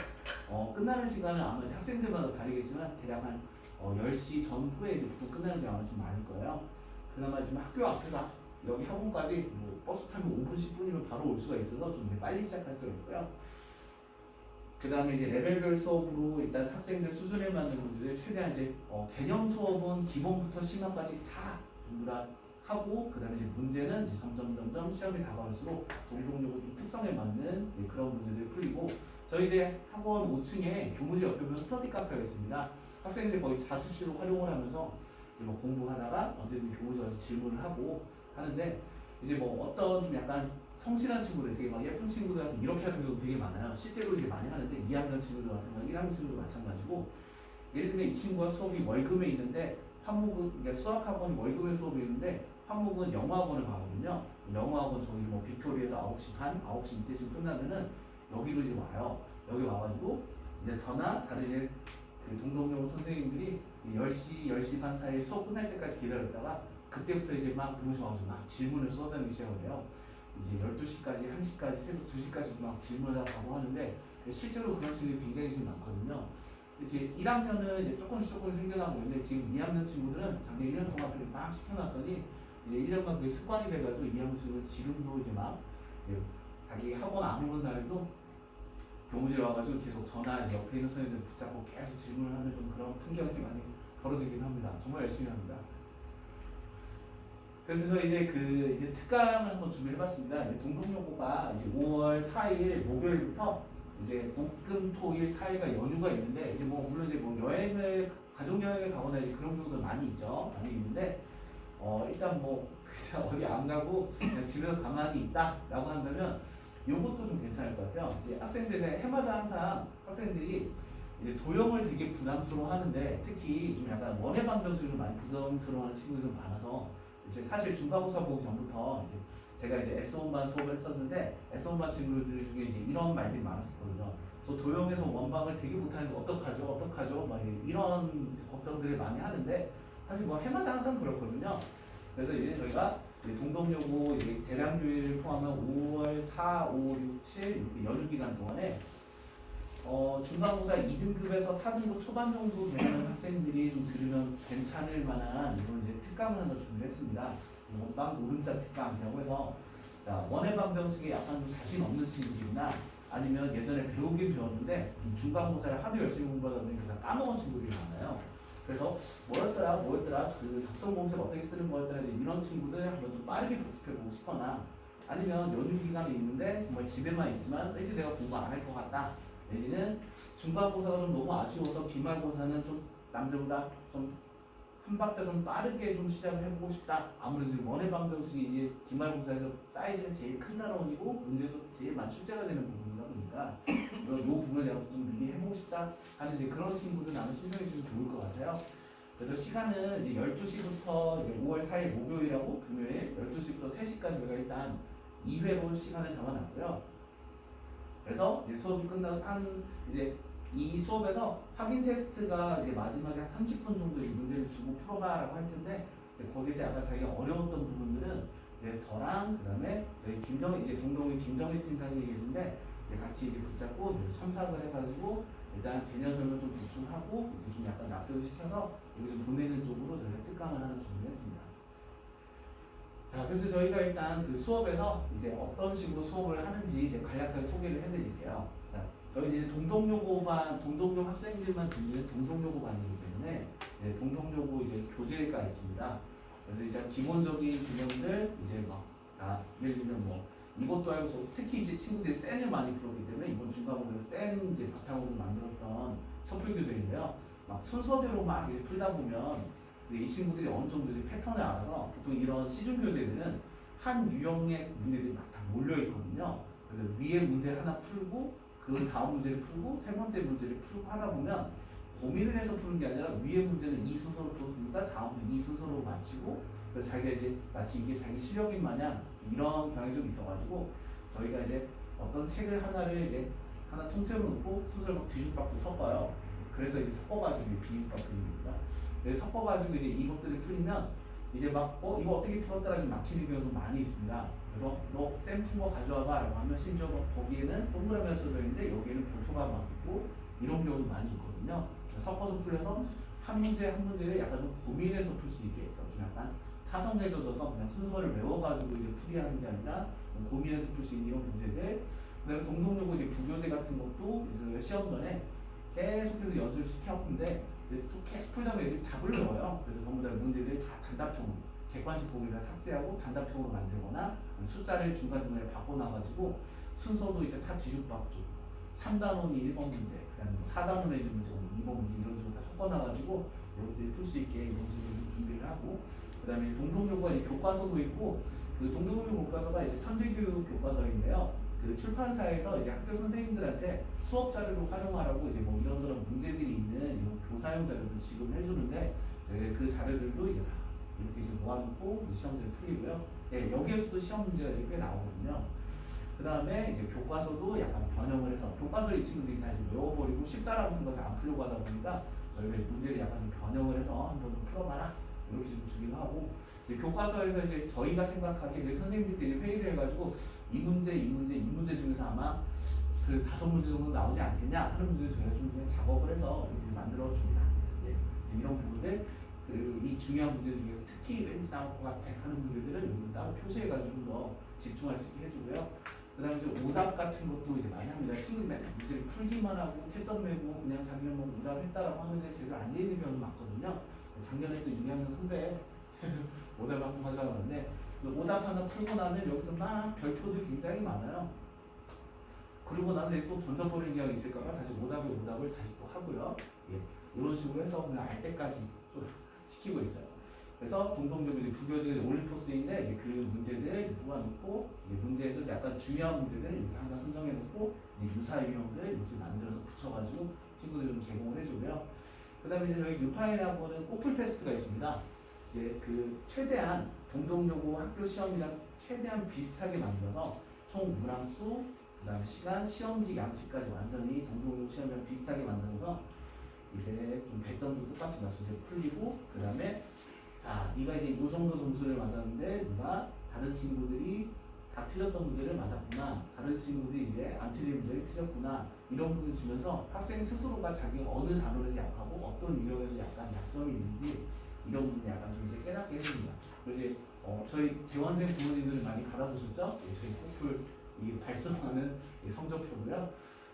끝나는 시간은 아마 이제 학생들마다 다르겠지만 대략 한 10시 전후에 이제 보통 끝나는 게 아마 좀 많을 거예요. 그나마 지금 학교 앞에서 여기 학원까지 뭐 버스 타면 5분, 10분이면 바로 올 수가 있어서 좀 이제 빨리 시작할 수가 있고요. 그 다음에 이제 레벨별 수업으로 일단 학생들 수준에 맞는 문제들 최대한 이제 개념 수업은 기본부터 심화까지 다 전부 다 하고 그 다음에 이제 문제는 이제 점점 시험이 다가올수록 동동요구 특성에 맞는 이제 그런 문제들을 풀리고 저희 이제 학원 5층에 교무실 옆에 보면 스터디 카페가 있습니다. 학생들이 거의 자습실로 활용을 하면서 이제 뭐 공부하다가 언제든 교무실 와서 질문을 하고 하는데 이제 뭐 어떤 좀 약간 성실한 친구들 되게 막 예쁜 친구들한테 이렇게 하는 경우도 되게 많아요. 실제로 이제 많이 하는데 2학년 친구들 마찬가지고 1학년 친구들 마찬가지고 예를 들면 이 친구가 수업이 월금에 있는데 화목은 그러니까 수학학원이 월금에 수업이 있는데 화목은 영어학원을 가거든요. 영어학원 저기 뭐 빅토리에서 9시 반, 9시 이때쯤 끝나면은 여기로 이제 와요. 여기 와가지고 이제 저나 다른 이제 그 동동영 선생님들이 10시, 10시 반 사이에 수업 끝날 때까지 기다렸다가 그때부터 이제 막 교무실 와서 막 질문을 쏟아내기 시작을 해요. 이제 12시까지, 1시까지, 새벽 2시까지 막 질문을 하고 하는데 실제로 그런 친구들이 굉장히 지금 많거든요. 이제 1학년은 이제 조금씩 생겨나고 있는데 지금 2학년 친구들은 작년 1년 동안 그렇게 막 시켜놨더니 이제 1년간 그게 습관이 돼가지고 2학년 친구들은 지금도 이제 막 이제 자기 학원 안 오는 날에도 교무실에 와가지고 계속 전화 이제 옆에 있는 선생님들 붙잡고 계속 질문을 하는 좀 그런 풍경이 많이 벌어지긴 합니다. 정말 열심히 합니다. 그래서 저 이제 그 이제 특강을 한번 준비해봤습니다. 이제 동동여고가 이제 5월 4일 목요일부터 이제 목금토일 4일간 연휴가 있는데 이제 뭐 물론 이제 뭐 여행을 가족 여행을 가거나 이제 그런 경우도 많이 있죠. 많이 있는데 일단 뭐 그냥 어디 안 가고 그냥 집에서 가만히 있다라고 한다면 요것도 좀 괜찮을 것 같아요. 이제 학생들 해마다 항상 학생들이 이제 도형을 되게 부담스러워 하는데 특히 좀 약간 원의 방정식을 많이 부담스러워하는 친구들이 좀 많아서 이제 사실 중간고사 보기 전부터 이제 제가 이제 S1반 수업을 했었는데 S1반 친구들 중에 이제 이런 말들이 많았었거든요. 저 도형에서 원방을 되게 못하는데 어떡하죠? 어떡하죠? 막 이런 걱정들을 많이 하는데 사실 뭐 해마다 항상 그렇거든요. 그래서 이제 저희가 동덕여고 이제 대량교일을 포함한 5월 4, 5, 6, 7 이렇게 연휴 기간 동안에 중간고사 2등급에서 4등급 초반 정도 되는 학생들이 좀 들으면 괜찮을 만한 이런 이제 특강을 하나 준비했습니다. 원방 노른자 특강이라고 해서 자 원의 방정식에 약간 좀 자신 없는 친구들이나 아니면 예전에 배우긴 배웠는데 중간고사를 하도 열심히 공부하다 보니까 까먹은 친구들이 많아요. 그래서 뭐였더라 그 접속 공식 어떻게 쓰는 거였더라 이런 친구들 한번 좀 빠르게 복습해보고 싶거나 아니면 연휴 기간이 있는데 정말 집에만 있지만 왠지 내가 공부 안 할 것 같다 내지는 중간고사가 좀 너무 아쉬워서 기말고사는 좀 남들보다 좀 한 박자 좀 빠르게 좀 시작을 해보고 싶다. 아무래도 지금 원의 방정식이 이제 기말고사에서 사이즈가 제일 큰 단원이고 문제도 제일 많이 출제가 되는 부분이다 보니까 이 부분을 내가 좀 미리 해보고 싶다 하는 이제 그런 친구들은 아마 신청해 주시면 좋을 것 같아요. 그래서 시간은 이제 12시부터 이제 5월 4일 목요일하고 금요일 12시부터 3시까지 우리가 일단 2회로 시간을 잡아놨고요. 그래서 이제 수업이 끝나고 이제 이 수업에서 확인 테스트가 이제 마지막에 한 30분 정도 이 문제를 주고 풀어봐라고 할 텐데 이제 거기서 약간 자기가 어려웠던 부분들은 이제 저랑 그다음에 저희 동동이 김정희 팀장님이 계신데 이제 같이 이제 붙잡고 이제 첨삭을 해가지고 일단 개념 설명 좀 보충하고 이제 좀 약간 납득을 시켜서 여기 좀 보내는 쪽으로 저희가 특강을 하나 준비했습니다. 자, 그래서 저희가 일단 그 수업에서 이제 어떤 식으로 수업을 하는지 이제 간략하게 소개를 해드릴게요. 자, 저희 이제 동동여고 학생들만 듣는 동동여고반이기 때문에 이제 동동여고 이제 교재가 있습니다. 그래서 일단 기본적인 개념들 이제 예를 들면 뭐 이것도 알고 특히 이제 친구들이 센을 많이 풀었기 때문에 이번 중간고사 센 이제 바탕으로 만들었던 셔플 교재인데요. 막 순서대로 막 이제 풀다 보면 이 친구들이 어느 정도 이제 패턴을 알아서 보통 이런 시중 교재들은 한 유형의 문제들이 막 다 몰려 있거든요. 그래서 위에 문제 하나 풀고 그 다음 문제를 풀고 세 번째 문제를 풀고 하다 보면 고민을 해서 푸는 게 아니라 위에 문제는 이 순서로 풀었으니까 다음 문제 이 순서로 마치고 그래서 자기가 이제 마치 이게 자기 실력인 마냥 이런 경향이 좀 있어가지고 저희가 이제 어떤 책을 하나를 이제 하나 통째로 놓고 순서를 막 뒤죽박죽 섞어요. 그래서 이제 섞어가지고 비빔밥 그립니다. 섞어가지고 이제 이것들을 풀리면 이제 막 이거 어떻게 풀었더라 좀 막히는 경우도 많이 있습니다. 그래서 너 쌤 푼 거 가져와봐 라고 하면 심지어 거기에는 동그라미가 써져 있는데 여기에는 볼표가 막 있고 이런 경우도 많이 있거든요. 섞어서 풀려서 한 문제 한 문제를 약간 좀 고민해서 풀 수 있게 좀 약간 타성에 젖어서 그냥 순서를 외워가지고 이제 풀이하는 게 아니라 고민해서 풀 수 있는 이런 문제들. 그다음에 동동여고 이제 부교재 같은 것도 이제 시험 전에 계속해서 연습을 시켜왔는데 또 계속 풀다 보면 애들이 답을 외워요. 그래서 전부 다 문제들이 다 단답형으로 객관식 보기를 다 삭제하고 단답형으로 만들거나 숫자를 중간중간에 바꿔놔가지고 순서도 이제 다 뒤죽박죽 3단원이 1번 문제, 그다음에 4단원에 있는 문제, 2번 문제 이런 식으로 다 섞어놔가지고 여러분들이 풀 수 있게 이런 식으로 준비를 하고, 그다음에 동동요가 이제 교과서도 있고, 그 동동요 교과서가 이제 천재교육 교과서인데요. 그 출판사에서 이제 학교 선생님들한테 수업 자료로 활용하라고 이제 뭐 이런저런 문제들이 있는 이런 교사용 자료를 지급해 주는데, 그 자료들도 이제 다 이렇게 이제 모아놓고 시험지를 풀리고요. 예, 여기에서도 시험 문제가 이제 꽤 나오거든요. 그 다음에 이제 교과서도 약간 변형을 해서, 교과서를 이 친구들이 다 이제 외워버리고 쉽다라고 생각해서 안 풀려고 하다 보니까 저희가 문제를 약간 좀 변형을 해서 한번 좀 풀어봐라 이렇게 좀 주기도 하고, 이제 교과서에서 이제 저희가 생각하기에 선생님들끼리 회의를 해가지고 이 문제 중에서 아마 그 5문제 정도 나오지 않겠냐 하는 문제를 저희가 좀 이제 작업을 해서 이렇게 만들어 줍니다. 예, 이런 부분들, 그리고 이 중요한 문제 중에서 특히 왠지 나올 것 같아 하는 문제들을 여기 따로 표시해가지고 좀 더 집중할 수 있게 해주고요. 그 다음에 이제 오답 같은 것도 이제 많이 합니다. 친구들이 맨날 문제를 풀기만 하고 채점 내고 그냥 자기는 뭐 오답했다라고 하는데 제대로 안 되는 경우도 많거든요. 작년에 또 2학년 선배 오답을 한번 가져왔는데, 오답 하나 풀고 나면 여기서 막 별표들 굉장히 많아요. 그리고 나서 또 던져버리는 경우가 있을까봐 다시 오답을 다시 또 하고요. 예, 이런 식으로 해서 그냥 알 때까지 또 시키고 있어요. 그래서 동동적으로 이제 부교재가 올림포스인데 이제 그 문제들 모아놓고, 이제 문제에서 약간 중요한 문제들 이렇게 하나 선정해놓고 이제 유사 유형들 이제 만들어서 붙여가지고 친구들 좀 제공을 해주고요. 그다음에 이제 저희 뉴파인하고는 꼬풀 테스트가 있습니다. 이제 그 최대한 동동요고 학교 시험이랑 최대한 비슷하게 만들어서 총 문항수, 그다음에 시간, 시험지 양식까지 완전히 동동요 시험이랑 비슷하게 만들어서 이제 좀 배점도 똑같이 맞춰서 풀리고, 그다음에 자, 네가 이제 이 정도 점수를 맞았는데 네가 다른 친구들이 다 틀렸던 문제를 맞았구나, 다른 친구들이 이제 안 틀린 문제를 틀렸구나, 이런 부분을 주면서 학생 스스로가 자기가 어느 단원에서 약하고 어떤 유형에서 약간 약점이 있는지 이런 부분을 약간 좀 이제 깨닫게 해줍니다. 그래서 이제 저희 재원생 부모님들 많이 받아보셨죠? 예, 저희 코플 이 발송하는 이 성적표고요.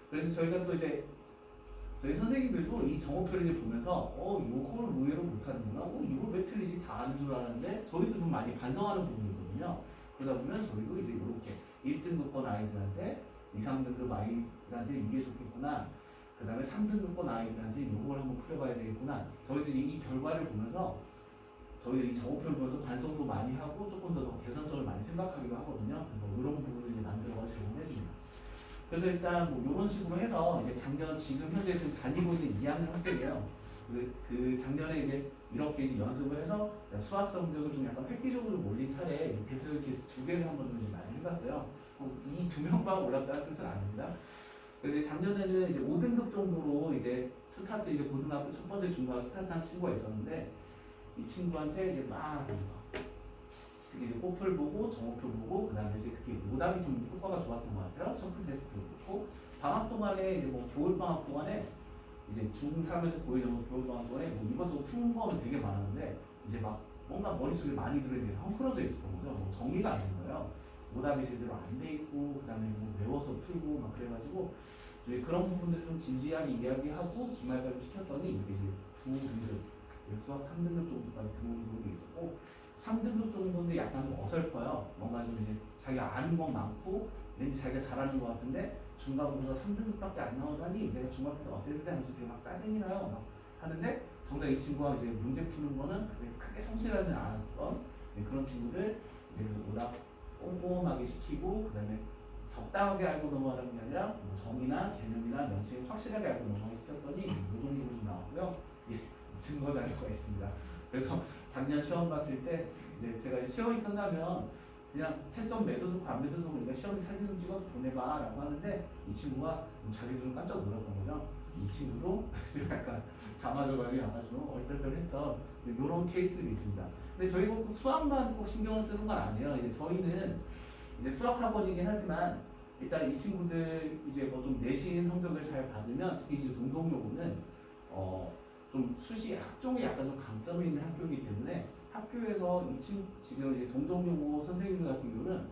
그래서 저희가 또 이제 저희 선생님들도 이 정오표를 이제 보면서 요걸 의외로 못하는구나, 이걸 왜 틀리지 다 아는 줄 알았는데 저희도 좀 많이 반성하는 부분이거든요. 그러다 보면 저희도 이제 이렇게 1등급권 아이들한테 2, 3등급 아이들한테 이게 좋겠구나, 그 다음에 3등급권 아이들한테 이걸 한번 풀어봐야 되겠구나, 저희들이 이 결과를 보면서 저희들이 이 정오표를 보면서 반성도 많이 하고 조금 더 개선점을 많이 생각하기도 하거든요. 그래서 이런 부분을 이제 만들어서 제공해줍니다. 그래서 일단 뭐 이런 식으로 해서 이제 작년 지금 현재 좀 다니고 있는 2학년 학생이에요. 그 작년에 이제 이렇게 이제 연습을 해서 수학 성적을 좀 약간 획기적으로 올린 사례 대표 케이스 2개를 한번 좀 많이 해봤어요. 이 2명만 올랐다는 뜻은 아닙니다. 그래서 이제 작년에는 이제 5등급 정도로 이제 스타트, 이제 고등학교 첫 번째 중간을 스타트한 친구가 있었는데, 이 친구한테 이제 막 특히 이제 꼬풀 보고 정오표 보고, 그다음에 이제 특히 오답이 좀 효과가 좋았던 것 같아요. 셔플 테스트도 그렇고, 방학 동안에 이제 뭐 겨울 방학 동안에 이제 중3에서 고1 정도 겨울 방학 동안에 뭐 이것저것 푸는 거는 되게 많았는데 이제 막 뭔가 머릿속에 많이 들어있는 게 헝클어져 있었던 거죠. 뭐 정리가 안 된 거예요. 오답이 제대로 안 돼 있고, 그다음에 뭐 외워서 풀고 막 그래가지고 이제 그런 부분들을 좀 진지하게 이야기하고 기말과를 시켰더니 이렇게 이제 9등급, 수학 3등급 정도까지 들어오는 부분이 있었고, 3등급 정도인데 약간 좀 어설퍼요. 뭔가 좀 이제 자기가 아는 건 많고 왠지 자기가 잘하는 것 같은데 중간고사 3등급밖에 안 나오다니 내가 중학교 때 어땠는데 하면서 되게 막 짜증이 나요. 막 하는데 정작 이 친구가 이제 문제 푸는 거는 크게 성실하지는 않았던 그런 친구들 이제 오답 꼼꼼하게 시키고, 그 다음에 적당하게 알고 넘어가는 게 아니라 뭐 정의나 개념이나 명칭을 확실하게 알고 넘어가게 시켰더니 이 정도로 좀 나왔고요. 예, 증거 자료가 있습니다. 그래서 작년 시험 봤을 때 이제 제가 이제 시험이 끝나면 그냥 채점 매도 좋고 안 매도 좋고 우리가 시험지 사진 좀 찍어서 보내봐 라고 하는데, 이 친구가 자기들은 깜짝 놀랐던 거죠. 이 친구도 약간 담아줘가지고 약간 좀 얼떨떨했던 이런 케이스들이 있습니다. 근데 저희가 꼭 수학만 꼭 신경을 쓰는 건 아니에요. 이제 저희는 이제 수학 학원이긴 하지만 일단 이 친구들 이제 뭐 좀 내신 성적을 잘 받으면 특히 이제 동동요구는 좀 수시 학종에 약간 좀 강점이 있는 학교이기 때문에 학교에서 지금 이제 동동요고 선생님들 같은 경우는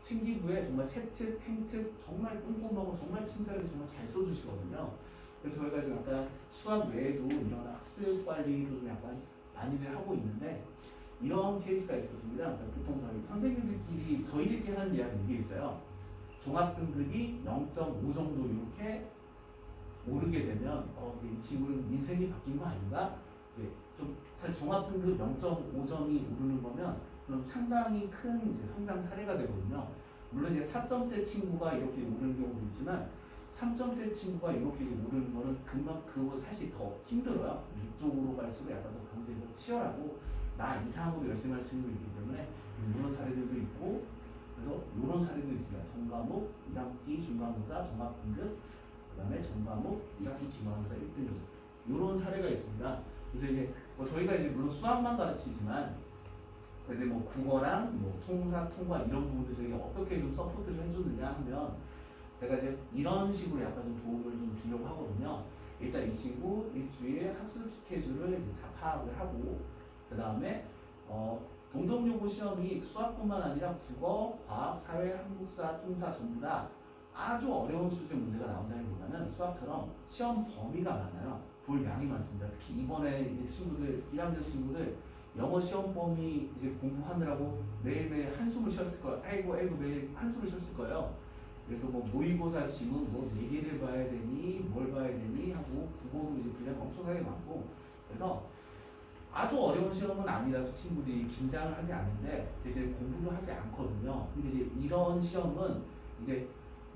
생기부에 정말 세특, 행특 정말 꼼꼼하고 정말 친절하게 정말 잘 써주시거든요. 그래서 저희가 지금 약간 수학 외에도 이런 학습 관리도 좀 약간 많이들 하고 있는데, 이런 케이스가 있었습니다. 보통 저희 선생님들끼리 저희들끼리 하는 이야기 이게 있어요. 종합등급이 0.5 정도 이렇게 오르게 되면 이 친구는 인생이 바뀐 거 아닌가? 이제 좀 사실 종합등급 0.5점이 오르는 거면 그럼 상당히 큰 이제 성장 사례가 되거든요. 물론 이제 4점대 친구가 이렇게 오르는 경우도 있지만 3점대 친구가 이렇게 이제 오르는 거는 금방 그거 사실 더 힘들어요. 이쪽으로 갈수록 약간 더 경쟁이 더 치열하고 나 이상으로 열심히 할 친구도 있기 때문에 이런 사례들도 있고 그래서 이런 사례도 있습니다. 전과목 1학기 중간고사 종합등급 그다음에 전과목 1학기 기말고사 1등급 이런 사례가 있습니다. 그래서 이제 뭐 저희가 이제 물론 수학만 가르치지만 이제 뭐 국어랑 뭐 통사, 통과 이런 부분들 저희가 어떻게 좀 서포트를 해주느냐 하면 제가 이제 이런 식으로 약간 좀 도움을 좀 주려고 하거든요. 일단 이 친구 일주일 학습 스케줄을 이제 다 파악을 하고 그 다음에 동덕요구 시험이 수학뿐만 아니라 국어, 과학, 사회, 한국사, 통사 전부 다 아주 어려운 수준의 문제가 나온다기보다는 수학처럼 시험 범위가 많아요. 볼 양이 많습니다. 특히 이번에 이제 친구들 1학년 친구들 영어 시험 범위 이제 공부하느라고 매일매일 한숨을 쉬었을 거예요. 아이고 매일 한숨을 쉬었을 거예요. 그래서 뭐 모의고사 지문 뭐 4개를 봐야 되니 뭘 봐야 되니 하고 국어도 이제 분야가 엄청나게 많고 그래서 아주 어려운 시험은 아니라서 친구들이 긴장을 하지 않는데 대신 공부도 하지 않거든요. 근데 이제 이런 시험은 이제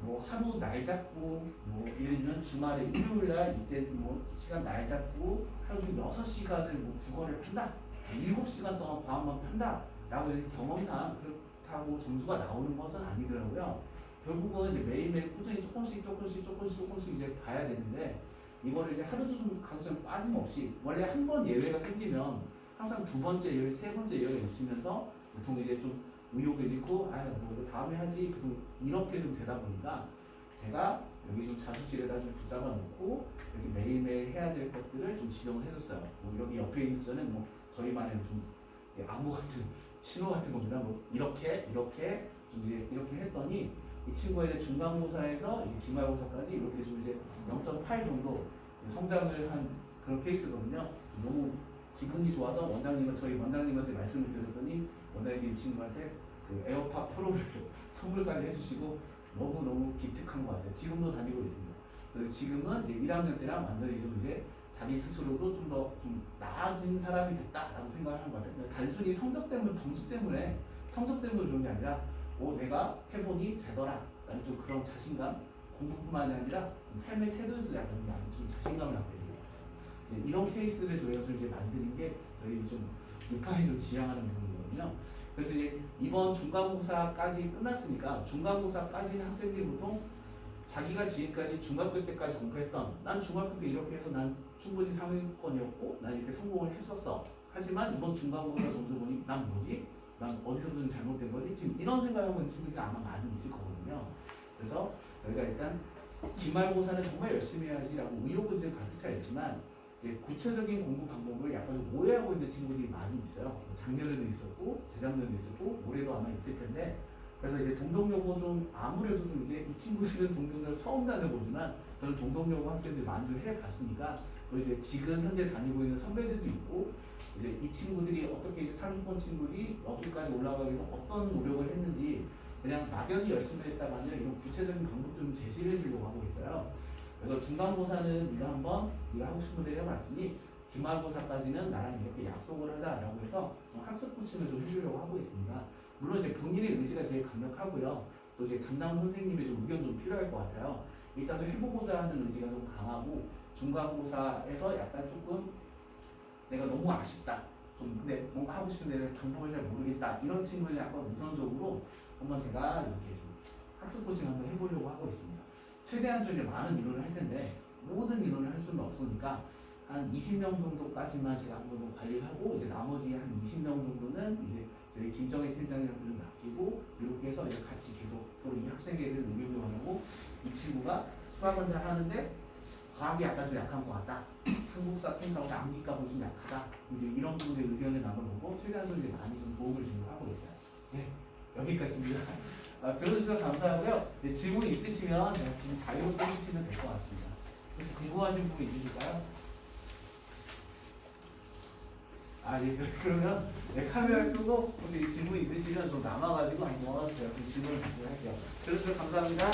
뭐 하루 날 잡고 뭐 예를 들면 주말에 일요일 날 이때 뭐 시간 날 잡고 하루 중 6시간을 뭐 국어를 판다. 7시간 동안 과학만 판다. 라고 경험상 그렇다고 점수가 나오는 것은 아니더라고요. 결국은 이제 매일매일 꾸준히 조금씩 이제 봐야 되는데 이거를 이제 하루도 좀 가급적 빠짐없이 원래 한 번 예외가 생기면 항상 두 번째 예외, 세 번째 예외가 있으면서 보통 이제 좀 의욕을 잃고 뭐 다음에 하지 보통 이렇게 좀 되다 보니까 제가 여기 좀 자습실에다 좀 붙잡아 놓고 이렇게 매일매일 해야 될 것들을 좀 지정을 해줬어요. 뭐 여기 옆에 있는 숫자는 뭐 저희만의 좀 암호 같은 신호 같은 겁니다. 뭐 이렇게 좀 이제 이렇게 했더니 이 친구가 이제 중간고사에서 이제 기말고사까지 이렇게 좀 이제 0.8 정도 성장을 한 그런 케이스거든요. 너무 기분이 좋아서 저희 원장님한테 말씀을 드렸더니 원장님이 이 친구한테 그 에어팟 프로를 선물까지 해주시고 너무 기특한 것 같아요. 지금도 다니고 있습니다. 그래서 지금은 이제 1학년 때랑 완전히 좀 이제 자기 스스로도 좀 더 좀 나아진 사람이 됐다라고 생각을 하는 것 같아요. 단순히 성적 때문에 점수 때문에 그런 게 아니라 내가 해보니 되더라 라는 좀 그런 자신감 공부뿐만이 아니라 삶의 태도에서 약간 좀 자신감을 갖게 됩니다. 이런 케이스를 저희가 이제 만드는 게 저희 좀 육파에 좀 지향하는 부분이거든요. 그래서 이제 이번 중간고사까지 끝났으니까 중간고사까지 학생들이 보통 자기가 지금까지 중학교 때까지 공부했던 난 중학교 때 이렇게 해서 난 충분히 상위권이었고 난 이렇게 성공을 했었어. 하지만 이번 중간고사 점수 보니 난 뭐지? 난 어디서 좀 잘못된 거지? 지금 이런 생각하고 있는 친구들이 아마 많이 있을 거거든요. 그래서 저희가 일단 기말고사는 정말 열심히 해야지라고 의욕은 지금 가득 차 있지만 이제 구체적인 공부 방법을 약간 좀 오해하고 있는 친구들이 많이 있어요. 작년에도 있었고 재작년에도 있었고 올해도 아마 있을 텐데 그래서 이제 동덕여고 좀 아무래도 좀 이제 이 친구들은 동덕여고 처음 다녀보지만 저는 동덕여고 학생들 많이 좀 해봤으니까 또 이제 지금 현재 다니고 있는 선배들도 있고 이제 이 친구들이 어떻게 이제 상위권 친구들이 여기까지 올라가기 위해서 어떤 노력을 했는지 그냥 막연히 열심히 했다가 아니라 이런 구체적인 방법들 좀 제시를 해주려고 하고 있어요. 그래서 중간고사는 네가 하고 싶은 대로 해봤으니 기말고사까지는 나랑 이렇게 약속을 하자라고 해서 좀 학습 코칭을 좀 해주려고 하고 있습니다. 물론 이제 본인의 의지가 제일 강력하고요. 또 이제 담당 선생님의 좀 의견도 좀 필요할 것 같아요. 일단 좀 해보고자 하는 의지가 좀 강하고 중간고사에서 약간 조금 내가 너무 아쉽다. 좀 근데 뭔가 하고 싶은데 방법을 잘 모르겠다. 이런 친구는 약간 우선적으로 한번 제가 이렇게 좀 학습 코칭 한번 해보려고 하고 있습니다. 최대한 좀 이제 많은 인원을 할 텐데 모든 인원을 할 수는 없으니까 한 20명 정도까지만 제가 한번 좀 관리를 하고 이제 나머지 한 20명 정도는 이제 저희 김정희 팀장님한테 좀 맡기고 이렇게 해서 이제 같이 계속 서로 이 학생에 대해서 의견 교환하고 이 친구가 수학은 잘 하는데 과학이 약간 좀 약한 것 같다. 한국사, 통사보다 암기과도 좀 약하다. 이제 이런 부분의 의견을 나눠보고 최대한 좀 이제 많이 좀 도움을 주려고 하고 있어요. 네, 여기까지입니다. 들어주셔서 감사하고요. 네, 질문 있으시면 좀 자유롭게 해주시면 될 것 같습니다. 혹시 궁금하신 부분 있으실까요? 예, 그러면 카메라 끄고 혹시 질문 있으시면 좀 남아가지고 한번 제가 좀 질문을 드리도록 할게요. 들어주셔서 감사합니다.